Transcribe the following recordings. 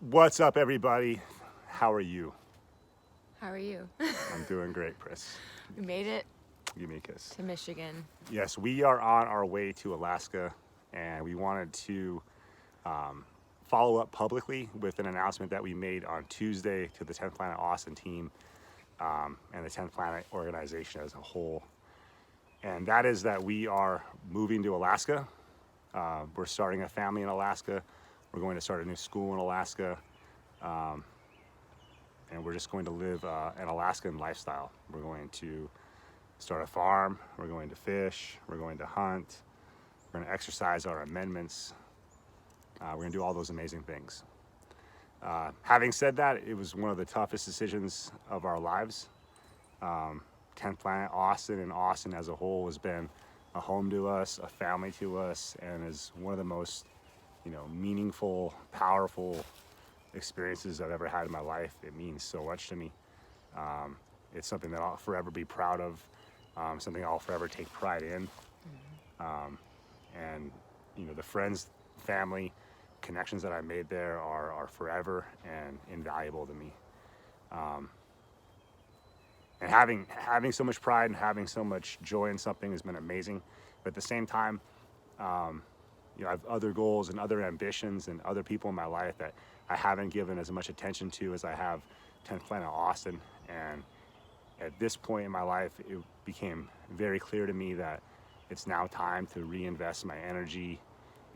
What's up, everybody? How are you? How are you? I'm doing great, Chris. We made it Give me a kiss. to Michigan. Yes, we are on our way to Alaska, and we wanted to follow up publicly with an announcement that we made on Tuesday to the 10th Planet Austin team and the 10th Planet organization as a whole. And that is that we are moving to Alaska. We're starting a family in Alaska. We're going to start a new school in Alaska. And we're just going to live an Alaskan lifestyle. We're going to start a farm, we're going to fish, we're going to hunt, we're going to exercise our amendments, we're going to do all those amazing things. Having said that, it was one of the toughest decisions of our lives. 10th Planet Austin and Austin as a whole has been a home to us, a family to us, and is one of the most, meaningful, powerful experiences I've ever had in my life. It means so much to me. It's something that I'll forever be proud of, something I'll forever take pride in. And the friends, family, connections that I made there are forever and invaluable to me. And having so much pride and having so much joy in something has been amazing. But at the same time, I have other goals and other ambitions and other people in my life that I haven't given as much attention to as I have 10th Planet Austin. And at this point in my life, it became very clear to me that it's now time to reinvest my energy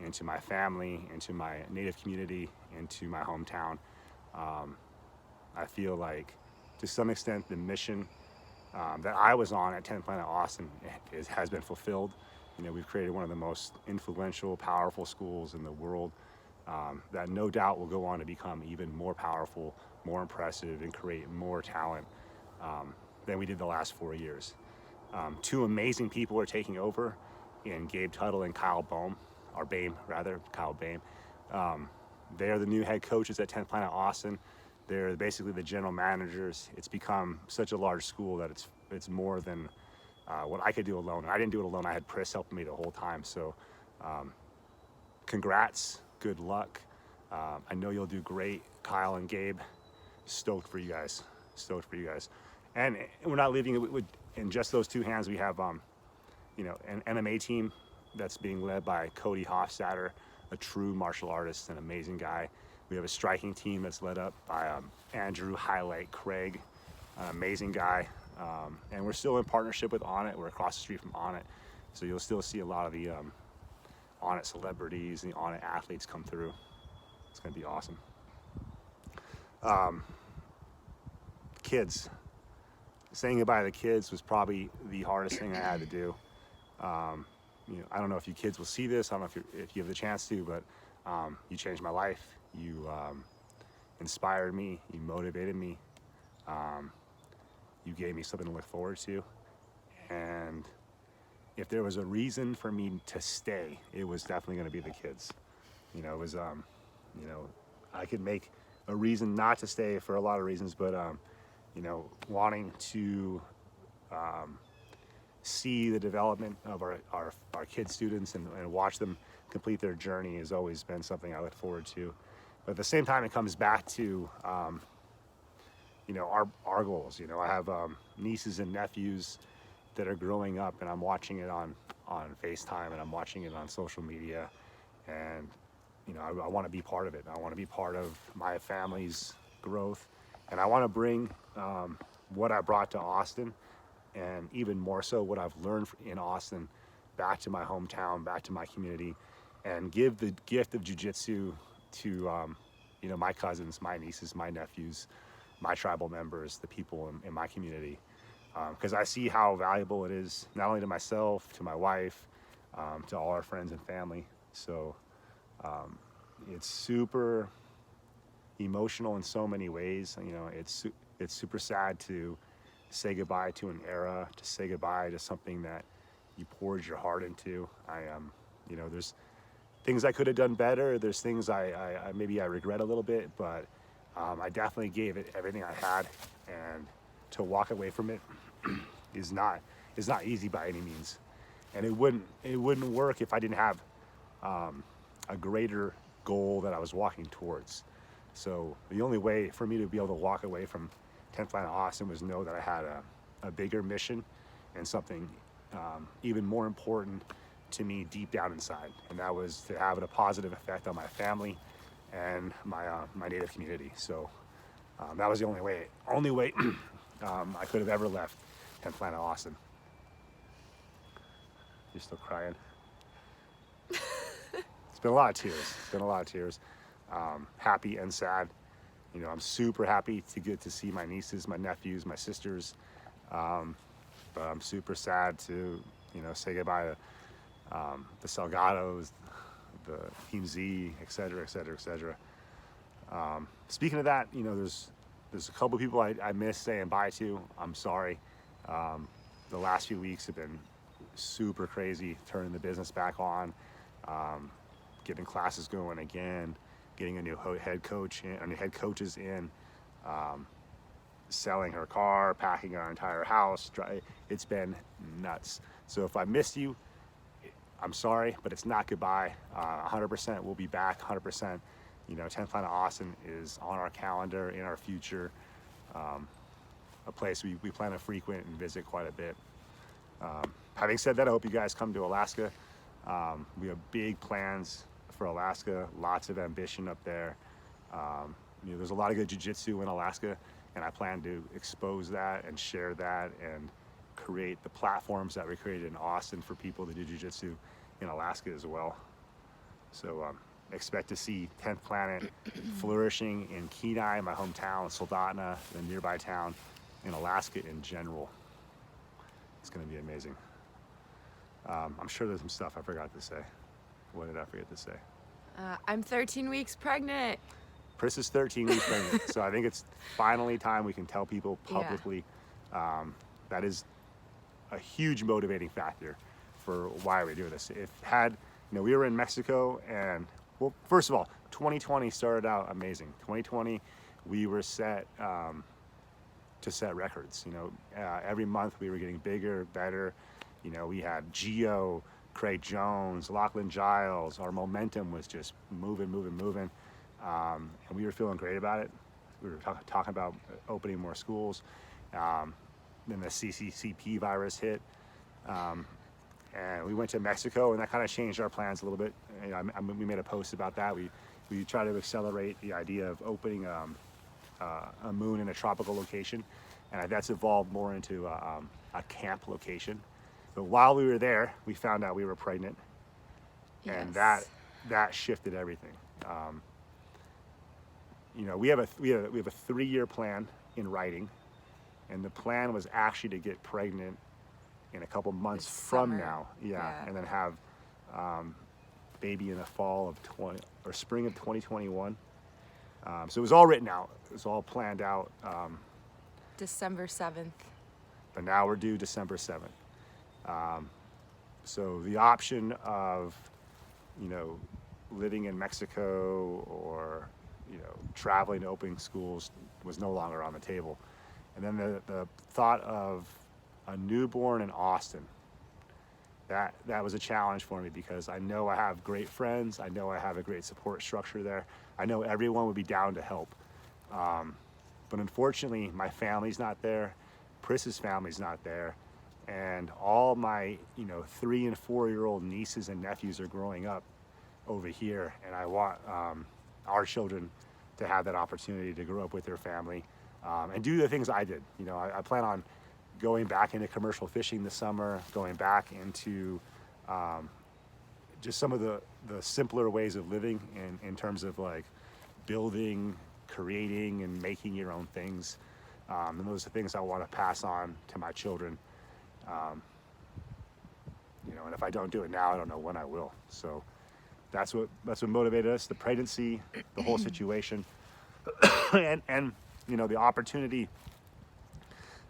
into my family, into my native community, into my hometown. I feel like, to some extent, the mission that I was on at 10th Planet Austin has been fulfilled. We've created one of the most influential, powerful schools in the world that no doubt will go on to become even more powerful, more impressive, and create more talent than we did the last 4 years. Two amazing people are taking over in Gabe Tuttle and Kyle Boehm, or Boehm rather, Kyle Boehm. They're the new head coaches at 10th Planet Austin. They're basically the general managers. It's become such a large school that it's more than what I could do alone. And I didn't do it alone. I had Chris helping me the whole time. So congrats, good luck. I know you'll do great, Kyle and Gabe. Stoked for you guys. Stoked for you guys. And we're not leaving it in just those two hands. We have an MMA team that's being led by Cody Hofstadter, a true martial artist, an amazing guy. We have a striking team that's led up by Andrew Highlight Craig, an amazing guy. And we're still in partnership with Onnit. We're across the street from Onnit. So you'll still see a lot of the Onnit celebrities and the Onnit athletes come through. It's going to be awesome. Kids. Saying goodbye to the kids was probably the hardest thing I had to do. I don't know if you kids will see this. I don't know if you have the chance to, but you changed my life. You inspired me. You motivated me. You gave me something to look forward to. And if there was a reason for me to stay, it was definitely going to be the kids. It was, I could make a reason not to stay for a lot of reasons, but, wanting to see the development of our kid students and watch them complete their journey has always been something I look forward to. But at the same time, it comes back to, our goals. I have nieces and nephews that are growing up, and I'm watching it on FaceTime, and I'm watching it on social media, and I want to be part of it. I want to be part of my family's growth, and I want to bring what I brought to Austin, and even more so what I've learned in Austin, back to my hometown, back to my community, and give the gift of jiu-jitsu to my cousins, my nieces, my nephews, my tribal members, the people in my community, because I see how valuable it is, not only to myself, to my wife, to all our friends and family. So it's super emotional in so many ways. It's super sad to say goodbye to an era, to say goodbye to something that you poured your heart into. There's things I could have done better. There's things I maybe I regret a little bit, but I definitely gave it everything I had, and to walk away from it is not easy by any means. And it wouldn't work if I didn't have a greater goal that I was walking towards. So the only way for me to be able to walk away from 10th Planet Austin was know that I had a bigger mission and something even more important to me deep down inside, and that was to have a positive effect on my family and my native community. So that was the only way I could have ever left 10th Planet Austin. You're still crying? It's been a lot of tears. It's been a lot of tears. Happy and sad. You know, I'm super happy to get to see my nieces, my nephews, my sisters. But I'm super sad to, you know, say goodbye to the Salgados, the Team Z, et cetera, et cetera, et cetera. Speaking of that, you know, there's a couple people I miss saying bye to. I'm sorry. The last few weeks have been super crazy, turning the business back on, getting classes going again, getting a new head coach in, new head coaches in, selling her car, packing our entire house. It's been nuts. So if I missed you, I'm sorry, but it's not goodbye. 100% we'll be back. 100%. You know, 10th Planet Austin is on our calendar, in our future. A place we plan to frequent and visit quite a bit. Having said that, I hope you guys come to Alaska. We have big plans for Alaska, lots of ambition up there. You know, there's a lot of good jiu-jitsu in Alaska, and I plan to expose that and share that and create the platforms that we created in Austin for people to do jiu-jitsu in Alaska as well. So expect to see 10th Planet flourishing in Kenai, my hometown, Soldotna, the nearby town, in Alaska in general. It's going to be amazing. I'm sure there's some stuff I forgot to say. What did I forget to say? I'm 13 weeks pregnant. Pris is 13 weeks pregnant, so I think it's finally time we can tell people publicly. That is a huge motivating factor for why we do this. You know, we were in Mexico, and well, first of all, 2020 started out amazing. 2020, we were set to set records. You know, every month we were getting bigger, better. You know, we had Gio, Craig Jones, Lachlan Giles. Our momentum was just moving. And we were feeling great about it. We were talking about opening more schools. Then the CCCP virus hit. And we went to Mexico, and that kind of changed our plans a little bit. You know, we made a post about that. We tried to accelerate the idea of opening a moon in a tropical location, and that's evolved more into a camp location. But while we were there, we found out we were pregnant, and that shifted everything. You know, we have a 3-year plan in writing, and the plan was actually to get pregnant in a couple months from now. Yeah, and then have baby in the fall of spring of 2021. So it was all written out. It was all planned out. December 7th. But now we're due December 7th. So the option of, you know, living in Mexico or, you know, traveling to opening schools was no longer on the table. And then the thought of a newborn in Austin, that was a challenge for me, because I know I have great friends. I know I have a great support structure there. I know everyone would be down to help. But unfortunately, my family's not there. Pris's family's not there. And all my, you know, 3- and 4-year-old nieces and nephews are growing up over here. And I want our children to have that opportunity to grow up with their family and do the things I did. You know, I plan on going back into commercial fishing this summer, going back into just some of the simpler ways of living in terms of like building, creating, and making your own things. And those are things I want to pass on to my children. You know, and if I don't do it now, I don't know when I will. So that's what motivated us: the pregnancy, the whole situation, and you know, the opportunity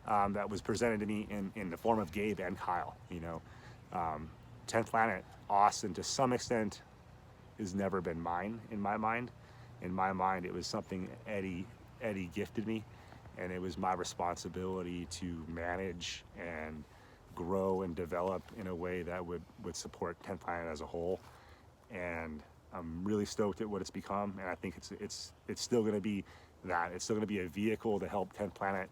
that was presented to me in the form of Gabe and Kyle. You know, 10th Planet Austin, to some extent, has never been mine in my mind. In my mind, it was something Eddie gifted me, and it was my responsibility to manage and grow and develop in a way that would support 10th Planet as a whole. And I'm really stoked at what it's become, and I think it's still going to be that. It's still going to be a vehicle to help 10th Planet,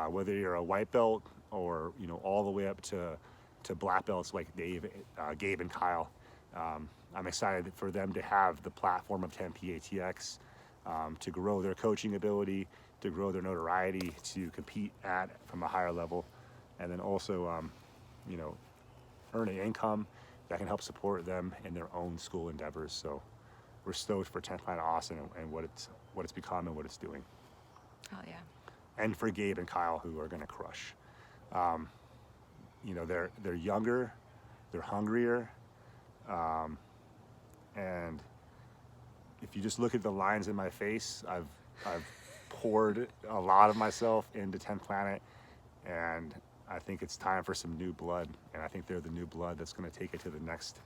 whether you're a white belt or all the way up to black belts like Gabe and Kyle. I'm excited for them to have the platform of 10PATX to grow their coaching ability, to grow their notoriety, to compete from a higher level, and then also earn an income that can help support them in their own school endeavors. So we're stoked for 10th Planet Austin and what it's become and what it's doing. Oh yeah. And for Gabe and Kyle, who are going to crush. They're younger, they're hungrier, and if you just look at the lines in my face, I've poured a lot of myself into 10th Planet, and I think it's time for some new blood, and I think they're the new blood that's going to take it to the next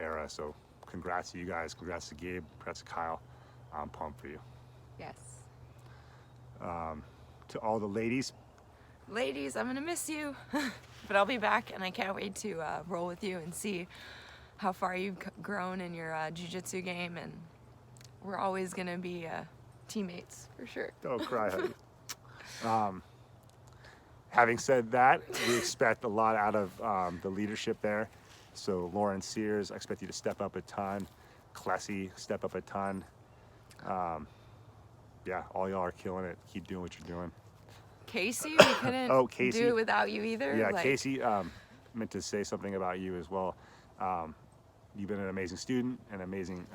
era. So congrats to you guys, congrats to Gabe, congrats to Kyle. I'm pumped for you. Yes. To all the ladies, I'm gonna miss you, but I'll be back, and I can't wait to roll with you and see how far you've grown in your jiu-jitsu game, and we're always gonna be teammates for sure. don't cry, honey. Having said that, we expect a lot out of the leadership there. So Lauren Sears, I expect you to step up a ton. Klesi, step up a ton. Yeah, all y'all are killing it. Keep doing what you're doing. Casey, we couldn't Casey. do it without you either. Yeah, Casey, meant to say something about you as well. You've been an amazing student, an amazing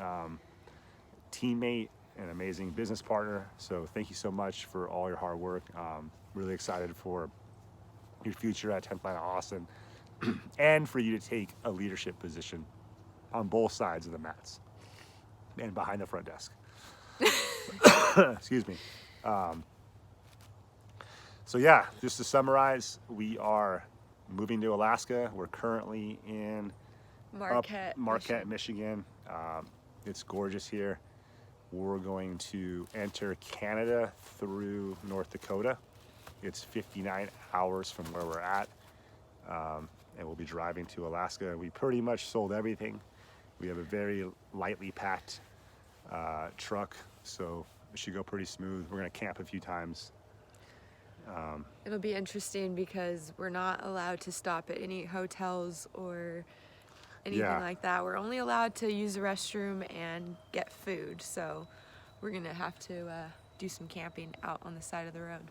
teammate, an amazing business partner. So thank you so much for all your hard work. Really excited for your future at 10th Planet Austin and for you to take a leadership position on both sides of the mats and behind the front desk. Excuse me. So yeah, just to summarize, we are moving to Alaska. We're currently in Marquette, Michigan. It's gorgeous here. We're going to enter Canada through North Dakota. It's 59 hours from where we're at, and we'll be driving to Alaska. We pretty much sold everything. We have a very lightly packed truck, so it should go pretty smooth. We're gonna camp a few times. It'll be interesting because we're not allowed to stop at any hotels or anything like that. We're only allowed to use the restroom and get food. So we're gonna have to do some camping out on the side of the road.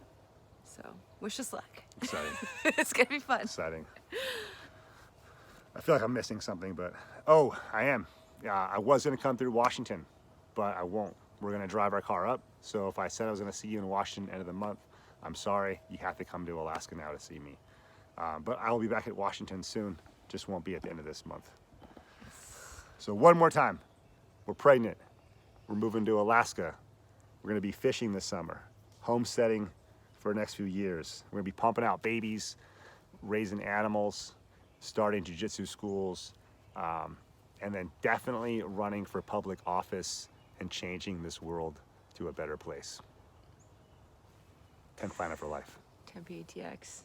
So wish us luck. Exciting. It's gonna be fun. Exciting. I feel like I'm missing something, but I am. I was gonna come through Washington, but I won't. We're gonna drive our car up. So if I said I was gonna see you in Washington end of the month, I'm sorry. You have to come to Alaska now to see me. But I will be back at Washington soon. Just won't be at the end of this month. So one more time, we're pregnant. We're moving to Alaska. We're gonna be fishing this summer, homesteading for the next few years. We're gonna be pumping out babies, raising animals, starting jiu-jitsu schools, and then definitely running for public office and changing this world to a better place. 10th Planet for life. 10PATX.